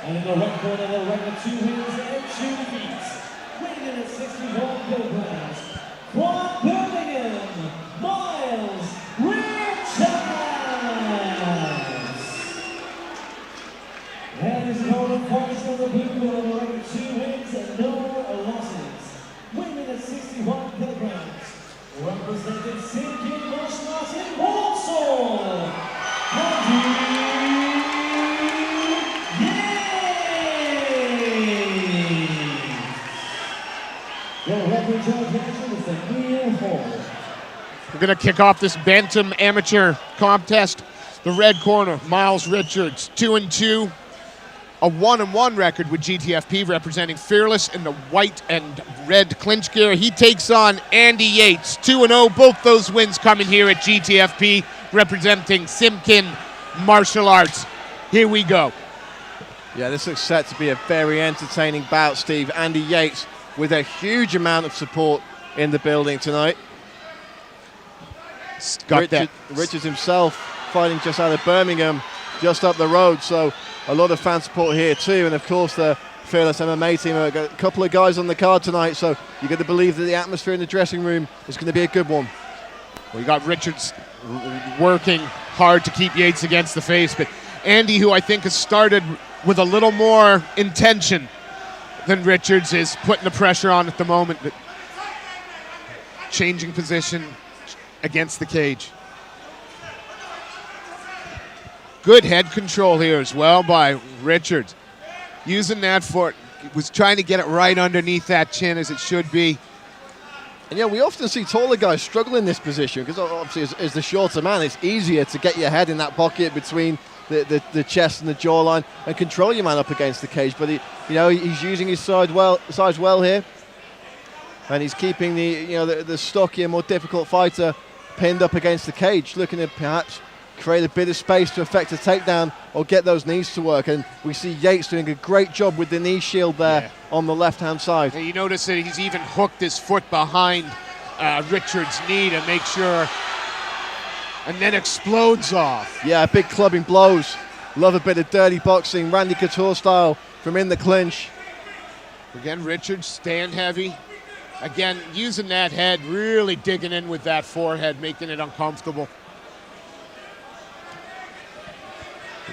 And in the red corner, they'll reckon 2 wins and 2 defeats. Weighing in at 61 kilograms, from Birmingham, Myles and his opponent points from the blue corner, record 2 wins and no losses. Weighing in at 61 kilograms, representing Sinking Martial Arts in Warsaw, We're going to kick off this Bantam Amateur contest. The red corner, Myles Richards, 2-2. A 1-1 record with GTFP, representing Fearless in the white and red clinch gear. He takes on Andy Yates, 2-0. Both those wins coming here at GTFP, representing Simkin Martial Arts. Here we go. Yeah, this looks set to be a very entertaining bout, Steve. Andy Yates with a huge amount of support in the building tonight. Richards himself fighting just out of Birmingham, just up the road, so a lot of fan support here too. And of course the Fearless MMA team have got a couple of guys on the card tonight, so you've got to believe that the atmosphere in the dressing room is going to be a good one. Well, you got Richards working hard to keep Yates against the face, but Andy, who I think has started with a little more intention than Richards, is putting the pressure on at the moment, but changing position against the cage. Good head control here as well by Richards. Using that for, was trying to get it right underneath that chin as it should be. And yeah, we often see taller guys struggle in this position because obviously as the shorter man, it's easier to get your head in that pocket between the chest and the jawline and control your man up against the cage. But he's using his size well here, and he's keeping the stockier, more difficult fighter pinned up against the cage, looking to perhaps create a bit of space to effect a takedown or get those knees to work. And we see Yates doing a great job with the knee shield there on the left-hand side. And you notice that he's even hooked his foot behind Richards' knee to make sure, and then explodes off. Yeah, big clubbing blows. Love a bit of dirty boxing, Randy Couture style from in the clinch. Again, Richards stand heavy. Again, using that head, really digging in with that forehead, making it uncomfortable.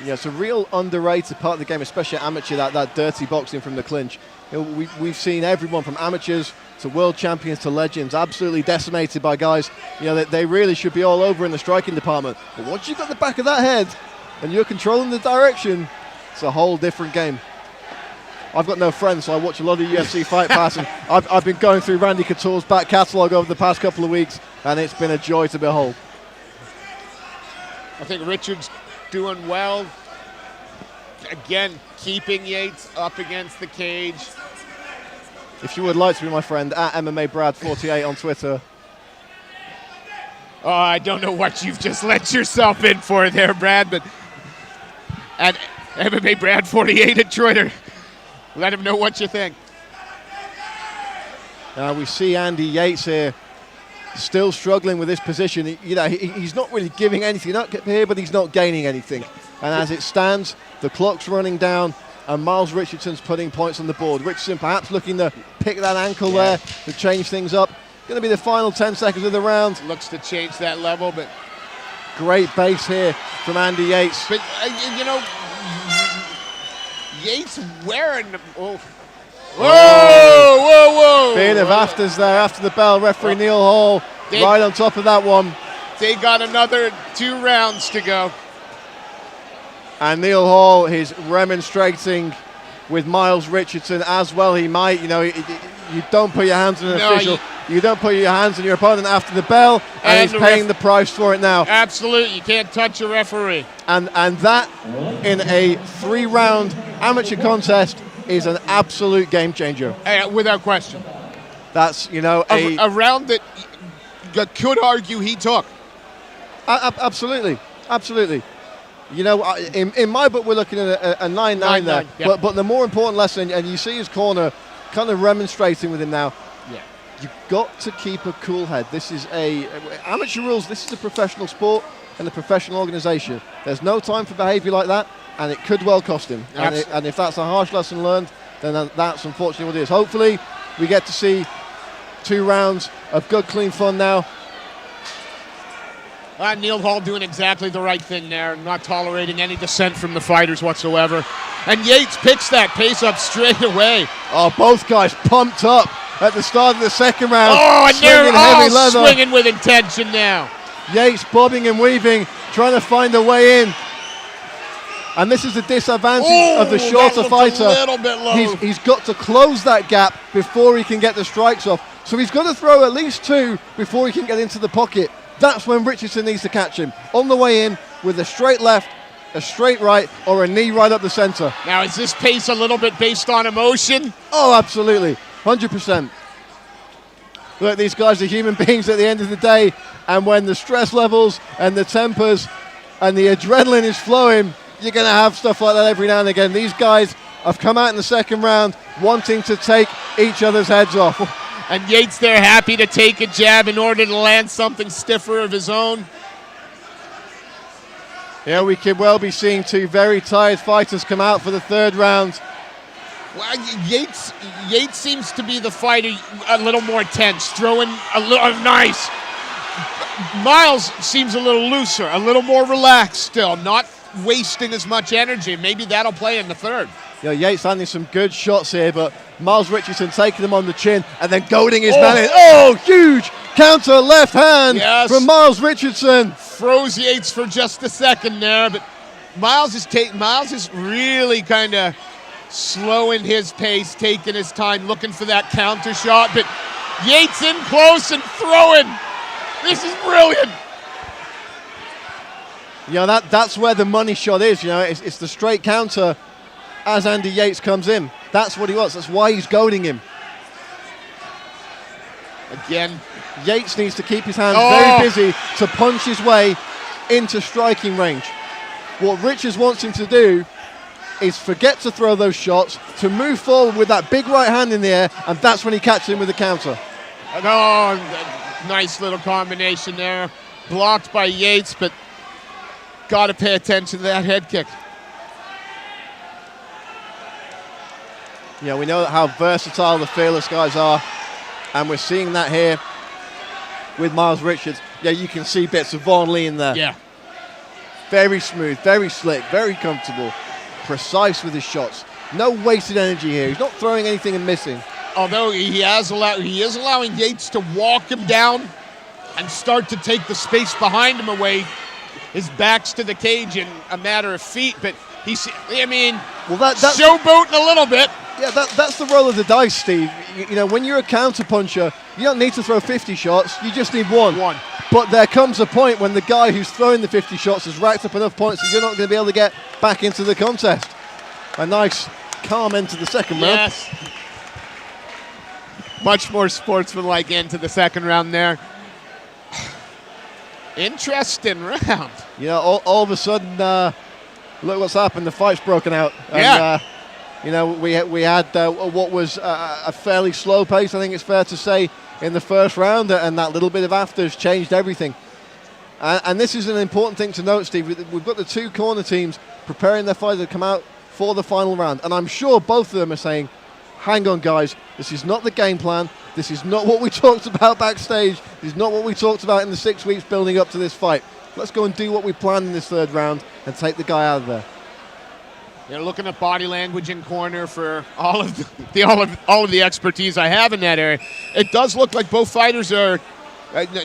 Yeah, it's a real underrated part of the game, especially amateur, that dirty boxing from the clinch. We've seen everyone from amateurs to world champions to legends absolutely decimated by guys. They really should be all over in the striking department. But once you've got the back of that head and you're controlling the direction, it's a whole different game. I've got no friends, so I watch a lot of UFC Fight Pass, and I've been going through Randy Couture's back catalogue over the past couple of weeks, and it's been a joy to behold. I think Richards doing well. Again, keeping Yates up against the cage. If you would like to be my friend, at MMA Brad 48 on Twitter. Oh, I don't know what you've just let yourself in for there, Brad, but at MMA Brad 48 at Twitter. Let him know what you think. We see Andy Yates here still struggling with this position. He's not really giving anything up here, but he's not gaining anything. And as it stands, the clock's running down, and Myles Richardson's putting points on the board. Richardson perhaps looking to pick that ankle there to change things up. Going to be the final 10 seconds of the round. Looks to change that level, but great base here from Andy Yates. But, Yates wearing the... Oh. Whoa! Bit of afters there after the bell. Referee Neil Hall right on top of that one. They got another 2 rounds to go. And Neil Hall is remonstrating with Myles Richardson as well. He might, you don't put your hands on an official. You don't put your hands on your opponent after the bell, and he's paying the price for it now. Absolutely, you can't touch a referee. And that, in a 3-round amateur contest, is an absolute game changer. Without question. That's, a round that could argue he took. Absolutely. You know, in my book, we're looking at a 9-9 there. Yeah. But the more important lesson, and you see his corner kind of remonstrating with him now, you've got to keep a cool head. This is amateur rules. This is a professional sport and a professional organisation. There's no time for behaviour like that, and it could well cost him. And if that's a harsh lesson learned, then that's unfortunately what it is. Hopefully, we get to see 2 rounds of good, clean fun now. Neil Hall doing exactly the right thing there, not tolerating any dissent from the fighters whatsoever. And Yates picks that pace up straight away. Oh, both guys pumped up at the start of the second round. Oh, and they're all leather. swinging with intention now. Yates bobbing and weaving, trying to find a way in. And this is the disadvantage of the shorter fighter. A little bit low. He's got to close that gap before he can get the strikes off. So he's got to throw at least 2 before he can get into the pocket. That's when Richardson needs to catch him. On the way in with a straight left, a straight right, or a knee right up the center. Now, is this pace a little bit based on emotion? Oh, absolutely. 100%. Look, these guys are human beings at the end of the day, and when the stress levels and the tempers and the adrenaline is flowing, you're going to have stuff like that every now and again. These guys have come out in the second round wanting to take each other's heads off. And Yates there happy to take a jab in order to land something stiffer of his own. Yeah, we could well be seeing 2 very tired fighters come out for the 3rd round. Well, Yates seems to be the fighter a little more tense, throwing a little nice. Myles seems a little looser, a little more relaxed still, not wasting as much energy. Maybe that'll play in the 3rd. Yeah, Yates landing some good shots here, but Myles Richardson taking him on the chin and then goading his man in. Oh, huge counter left hand from Myles Richardson. Froze Yates for just a second there, but Myles is really kind of slowing his pace, taking his time, looking for that counter shot, but Yates in close and throwing. This is brilliant. You know, that's where the money shot is. You know, it's the straight counter as Andy Yates comes in. That's what he wants. That's why he's goading him. Again, Yates needs to keep his hands very busy to punch his way into striking range. What Richards wants him to do is forget to throw those shots, to move forward with that big right hand in the air, and that's when he catches him with the counter. Oh, nice little combination there. Blocked by Yates, but got to pay attention to that head kick. Yeah, we know how versatile the Fearless guys are, and we're seeing that here with Myles Richards. Yeah, you can see bits of Vaughn Lee in there. Yeah. Very smooth, very slick, very comfortable, precise with his shots. No wasted energy here. He's not throwing anything and missing. Although he is allowing Yates to walk him down and start to take the space behind him away. His back's to the cage in a matter of feet, but that's showboating a little bit. Yeah, that's the roll of the dice, Steve. You know, when you're a counter puncher, you don't need to throw 50 shots. You just need one. But there comes a point when the guy who's throwing the 50 shots has racked up enough points that you're not going to be able to get back into the contest. A nice, calm end to the second round. Yes. Much more sportsmanlike end to the second round there. Interesting round. You know, all of a sudden, look what's happened. The fight's broken out. Yeah. And, you know, we had what was a fairly slow pace, I think it's fair to say, in the first round, and that little bit of after has changed everything. And this is an important thing to note, Steve. We've got the 2 corner teams preparing their fighters to come out for the final round, and I'm sure both of them are saying, hang on, guys, this is not the game plan. This is not what we talked about backstage. This is not what we talked about in the 6 weeks building up to this fight. Let's go and do what we planned in this 3rd round and take the guy out of there. They're looking at body language in corner for all of the expertise I have in that area. It does look like both fighters are,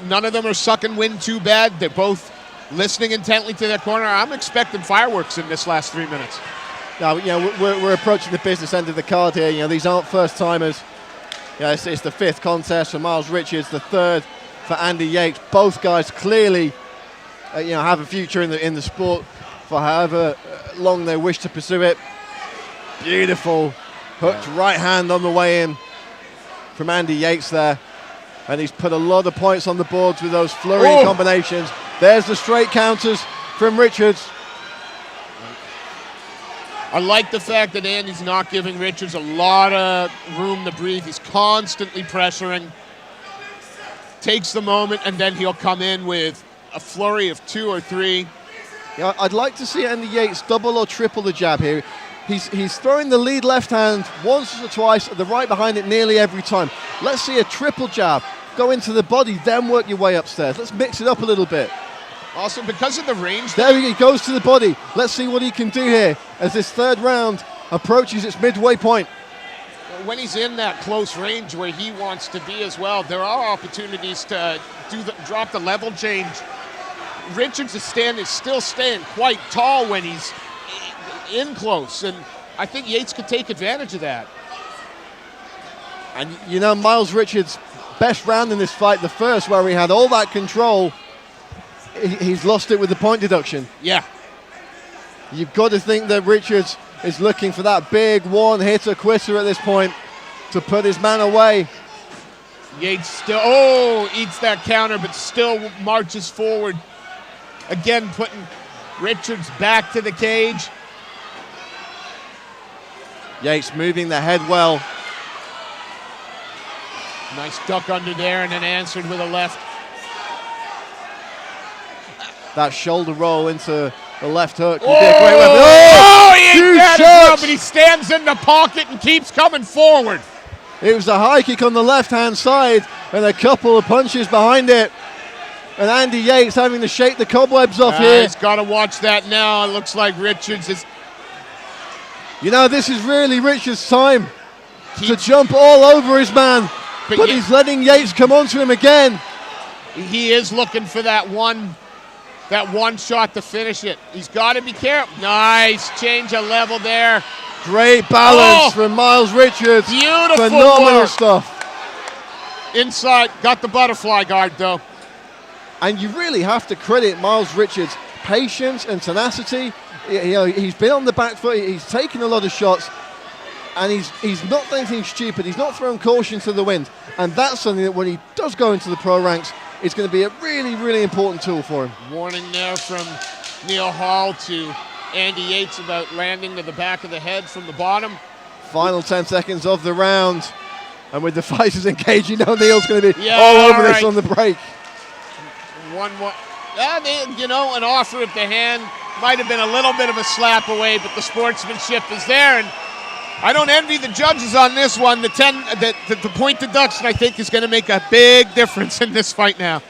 none of them are sucking wind too bad. They're both listening intently to their corner. I'm expecting fireworks in this last 3 minutes. Now, you know, we're approaching the business end of the card here. You know, these aren't first timers. Yeah, it's the 5th contest for Myles Richards, the 3rd for Andy Yates. Both guys clearly, have a future in the sport for however long they wish to pursue it. Beautiful hooked right hand on the way in from Andy Yates there, and he's put a lot of points on the boards with those flurry combinations. There's the straight counters from Richards. I like the fact that Andy's not giving Richards a lot of room to breathe. He's constantly pressuring. Takes the moment, and then he'll come in with a flurry of 2 or 3. Yeah, I'd like to see Andy Yates double or triple the jab here. He's throwing the lead left hand once or twice, the right behind it nearly every time. Let's see a triple jab. Go into the body, then work your way upstairs. Let's mix it up a little bit. Also, because of the range... There he goes to the body. Let's see what he can do here as this third round approaches its midway point. When he's in that close range where he wants to be as well, there are opportunities to drop the level change. Richards is still staying quite tall when he's in close, and I think Yates could take advantage of that. And you know, Myles Richards' best round in this fight, the first where he had all that control, he's lost it with the point deduction. Yeah. You've got to think that Richards is looking for that big one-hitter quitter at this point to put his man away. Yates still, eats that counter, but still marches forward. Again, putting Richards back to the cage. Yates moving the head well. Nice duck under there and then answered with a left. That shoulder roll into the left hook. He ate that as well, but he stands in the pocket and keeps coming forward. It was a high kick on the left-hand side and a couple of punches behind it. And Andy Yates having to shake the cobwebs off here. He's got to watch that now. It looks like Richards is... You know, this is really Richards' time to jump all over his man. But he's letting Yates come onto him again. He is looking for that one shot to finish it. He's got to be careful. Nice change of level there. Great balance from Myles Richards. Beautiful Phenomenal work. Stuff. Inside, got the butterfly guard though. And you really have to credit Myles Richards' patience and tenacity. You know, he's been on the back foot, he's taken a lot of shots, and he's not done anything stupid. He's not thrown caution to the wind. And that's something that when he does go into the pro ranks, it's going to be a really, really important tool for him. Warning there from Neil Hall to Andy Yates about landing to the back of the head from the bottom. Final 10 seconds of the round. And with the fighters engaged, you know Neil's going to be all over this on the break. One more. You know, an offer of the hand might have been a little bit of a slap away, but the sportsmanship is there. And I don't envy the judges on this one. The point deduction, I think, is going to make a big difference in this fight now.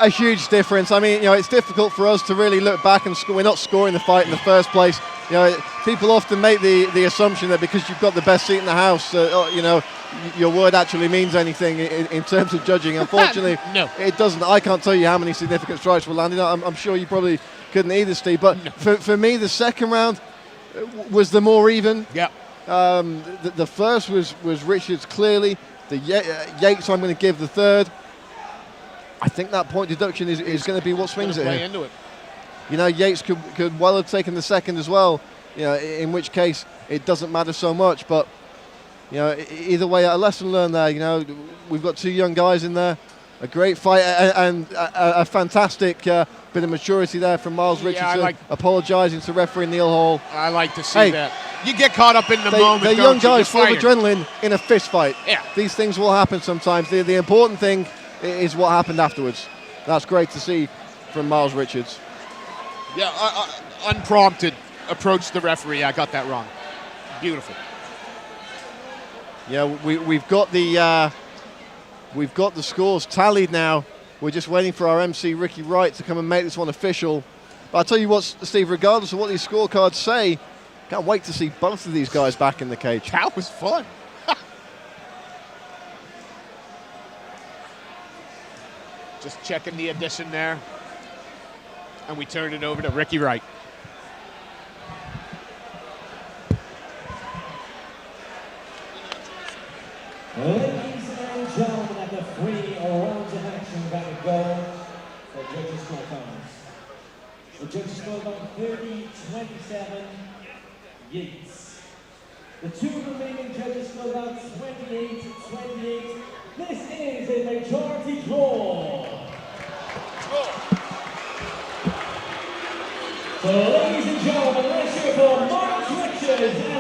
A huge difference. I mean, you know, it's difficult for us to really look back and score. We're not scoring the fight in the first place. You know, people often make the assumption that because you've got the best seat in the house, you know, your word actually means anything in terms of judging. Unfortunately, no, it doesn't. I can't tell you how many significant strikes were landed. I'm sure you probably couldn't either, Steve. But no. for me, the second round was the more even. Yeah. The first was Richards clearly. The Yates I'm going to give the third. I think that point deduction is going to be what swings it. Into it. You know, Yates could well have taken the second as well. You know, in which case it doesn't matter so much. But you know, either way, a lesson learned there. You know, we've got two young guys in there. A great fight and a fantastic bit of maturity there from Myles Richardson, apologising to referee Neil Hall. I like to see that. You get caught up in the moment. They're young guys full of adrenaline in a fist fight. Yeah. These things will happen sometimes. The important thing is what happened afterwards. That's great to see from Myles Richards. Yeah, unprompted approach the referee. I got that wrong. Beautiful. Yeah, we've got the scores tallied now. We're just waiting for our MC Ricky Wright to come and make this one official. But I'll tell you what, Steve, regardless of what these scorecards say, can't wait to see both of these guys back in the cage. That was fun. Just checking the addition there. And we turned it over to Ricky Wright. Ladies and gentlemen, at the 3 rounds of action back to go for judges' scorecards. The judges scorecard 30-27 Yates. The two remaining judges scorecard 28-28. This is a majority draw. So, ladies and gentlemen, let's hear for Myles. is